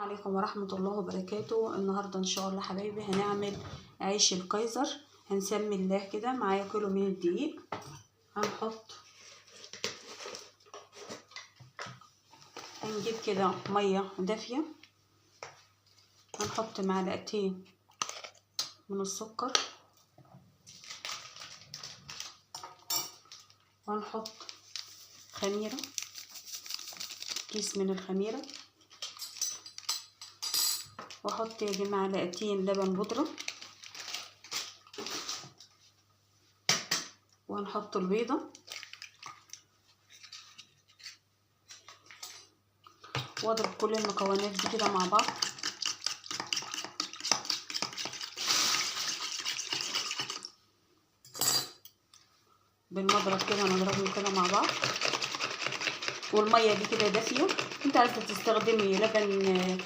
عليكم ورحمة الله وبركاته. النهاردة ان شاء الله حبايبي هنعمل عيش الكايزر. هنسمي الله كده. معايا كيلو من الدقيق. هنجيب كده مية دافية. هنحط معلقتين من السكر، وهنحط خميرة، كيس من الخميرة، واحط يجي معلقتين لبن بودرة، وهنحط البيضة، واضرب كل المكونات دي كده مع بعض. بالمضرب كده نضربهم كده مع بعض. والميه دي كده دافيه. انت عايزه تستخدمي لبن